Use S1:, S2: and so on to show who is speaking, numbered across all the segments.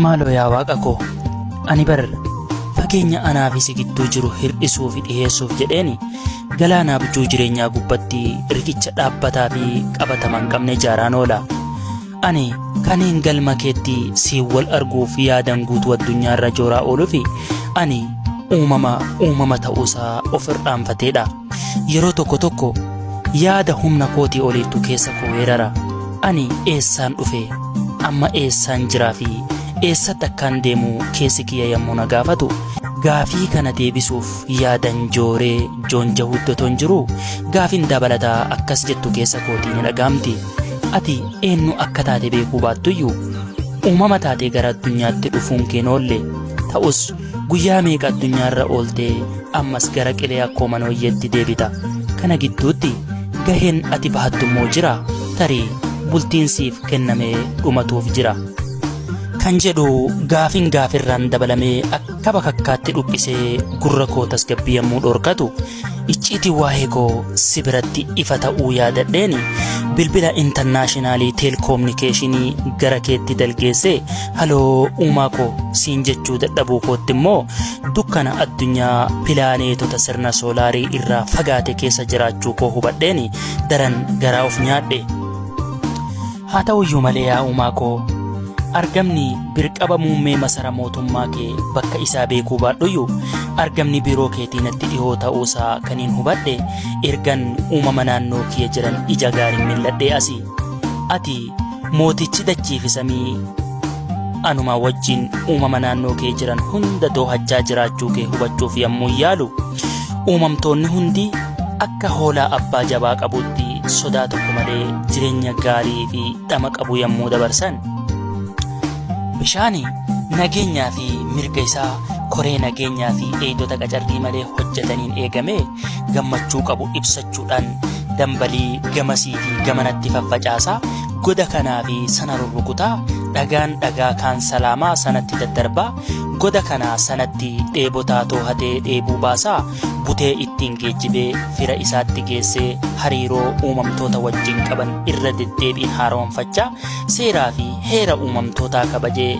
S1: Maaloo yaa Waaqa koo, ani bar fageenya anaa fi si gidduu jiru hir'isuu fi dhiheessuuf jedheeni galaana abjuu jireenyaa gubbatti riqicha dhaabbataa fi qabatama hin qabne ijaaraan oola. Ani kaniin galma keetti siin wal arguuf yaadan guutuu addunyaarra jooraa ooluu fi ani uumama ta'uusaa of irraanfateedha. Yeroo tokko tokko yaada humna kootii oliitu keessa koo weerara. Ani eessaan dhufe, amma eessaan jiraa fi eessatti akkaan deemu keessi kiyya yommuu na gaafatu gaafii kana deebisuuf yaadan jooree joonja huddoton jiru gaafiin dabalataa akkas jettu keessa kootii ni dhagaamti. Ati eenyu akka taate beekuu baattuyyuu uumama taatee gara addunyaatti dhufuun keen oolle ta'us guyyaa meeqa addunyaarra ooltee ammas gara qilee akkuma nooyyeetti deebita. Kana gidduutti gaheen ati bahattummoo jira, tarii bultiin siif kennamee dhumatuuf jira kan jedhu gaafiin gaafirraan dabalamee akka bakakkaatti dhuphisee gurra koo tasgabbii yommuu dhorkatu icciitii waa'ee koo si biratti ifa ta'uu yaadadheeni bilbila intarnaashinaali teelekoominikeeshinii gara keetti dalgeessee haloo uumaa koo siin jechuu dadhabuu kootti immoo dukkana addunyaa pilaaneetota sirna soolaarii irraa fagaate keessa jiraachuu koo hubadheeni daran garaa of nyaadhe. Haa ta'uyyuu malee yaa uumaa koo, argamni birqaba muummee masara mootummaa kee bakka isaa beekuu baadhuyyuu argamni biroo keetii natti dhihoo ta'uusaa kaniin hubadhe ergan uumama naannoo kiyya jiran ija gaariin milladhee asii. Ati mootichi dachii fi samii anuma wajjin uumama naannoo kee jiran hunda doohachaa jiraachuu kee hubachuuf yommuu yaalu uumamtoonni hundi akka hoolaa abbaa jabaa qabutti sodaa tokko malee jireenya gaarii fi dhama qabu yommuu dabarsan bishaani nageenyaa fi mirga isaa koree nageenyaa fi eegdota qacarrii malee hojjetaniin eegamee gammachuu qabu ibsachuudhaan dambalii gamasii fi gamanatti faffacaasaa goda kanaa fi sana rurrukutaa dhagaan dhagaa kaan salaamaa sanatti daddarbaa goda kanaa sanatti dheebotaa toohatee dheebuu baasaa butee ittiin geejjibee fira isaatti geessee hariiroo uumamtoota wajjin qaban irra deddeebiin haaromfachaa seeraa fi heera uumamtootaa kabajee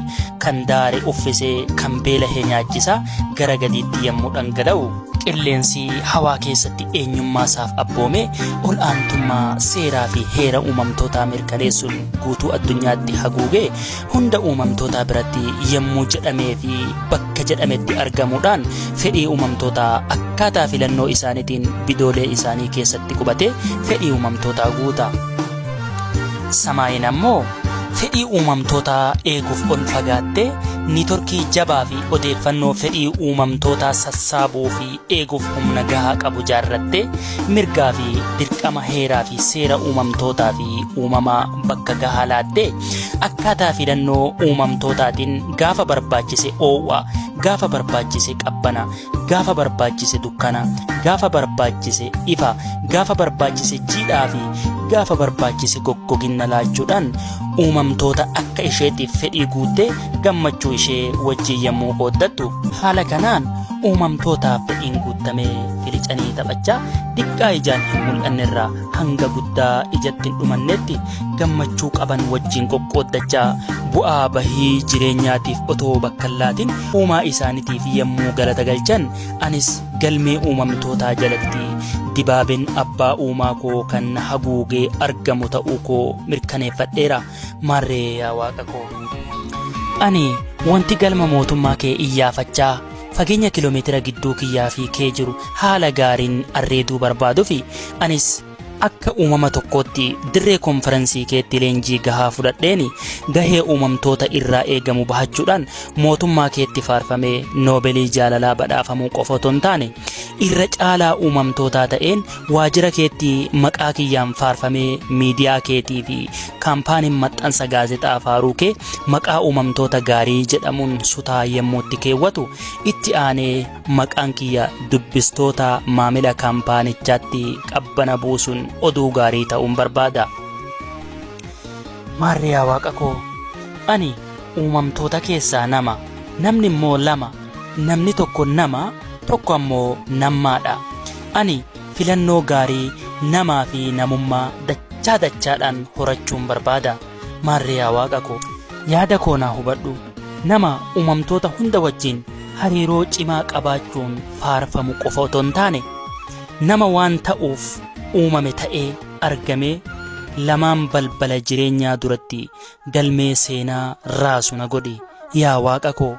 S1: kan daare uffisee kan beelahee nyaachisaa gara gadiitti yommuu dhangala'u qilleensi hawaa keessatti eenyummaa isaaf abboomee ol aantummaa seeraa fi heera uumamtootaa mirkaneessuun guutuu addunyaatti haguugee hunda uumamtootaa biratti yommuu jedhamee fi bakka jedhametti argamuudhaan fedhii uumamtootaa akkaataa filannoo isaaniitiin bidoolee isaanii keessatti qubatee fedhii uumamtootaa guuta. Samaayin ammoo fedhii uumamtootaa eeguuf ol fagaattee niitorkii jabaa fi odeeffannoo fedhii uumamtootaa sassaabuu fi eeguuf humna gahaa qabu jaarrattee mirgaa fi dirqama heeraa fi seera uumamtootaa fi uumamaa bakka gahaa laattee akkaataa filannoo uumamtootaatiin gaafa barbaachise oowwaa, gaafa barbaachise qabbana, gaafa barbaachise dukkana, gaafa barbaachise ifa, gaafa barbaachise jiidhaa fi gaafa barbaachise goggogina laachuudhaan uumamtoota akka isheetiif fedhii guuttee gammachuu ishee wajjin yommuu qooddattu haala kanaan uumamtootaaf fedhiin guuttamee filicanii taphachaa xiqqaa ijaan hin mul'annerraa hanga guddaa ijatti hin dhumannetti gammachuu qaban wajjin qoqqooddachaa bu'aa bahii jireenyaatiif otoo bakka hin laatin uumaa isaaniitiif yommuu galata galchan anis galmee uumamtootaa jalatti dibaabeen abbaa uumaa koo kan haguugee argamu ta'uu koo mirkaneeffadheera. Maarree yaa Waaqa koo, ani wanti galma mootummaa kee iyyaafachaa fageenya kiiloomeetira gidduu kiyyaa fi kee jiru haala gaariin arreeduu barbaaduu fi anis akka uumama tokkootti dirree konferansii keetti leenjii gahaa fudhadheeni gahee uumamtoota irraa eegamu bahachuudhaan mootummaa keetti faarfamee noobeelii jaalalaa badhaafamuu qofa otoo hin taane irra caalaa uumamtootaa ta'een waajjira keetti maqaa kiyyaan faarfamee miidiyaa keetii fi kaampaaniin maxxansa gaazexaa faaruu kee maqaa uumamtoota gaarii jedhamuun sutaa yommuu itti keewwatu itti aanee maqaan kiyya dubbistoota maamila kaampaanichaatti qabbana buusuun oduu gaarii ta'uun barbaada. Maarree yaa Waaqa koo, ani uumamtoota keessaa nama, namni immoo lama, namni tokko nama, tokko ammoo nammaadha. Ani filannoo gaarii namaa fi namummaa dachaadhaan horachuun barbaada. Maarree yaa Waaqa koo, yaada koo naa hubadhu. nama uumamtoota hunda wajjin hariiroo cimaa qabaachuun faarfamu qofa otoo hin taane nama waan ta'uuf uumame ta'ee argamee lamaan balbala jireenyaa duratti galmee seenaa raasu na godhi yaa Waaqa koo.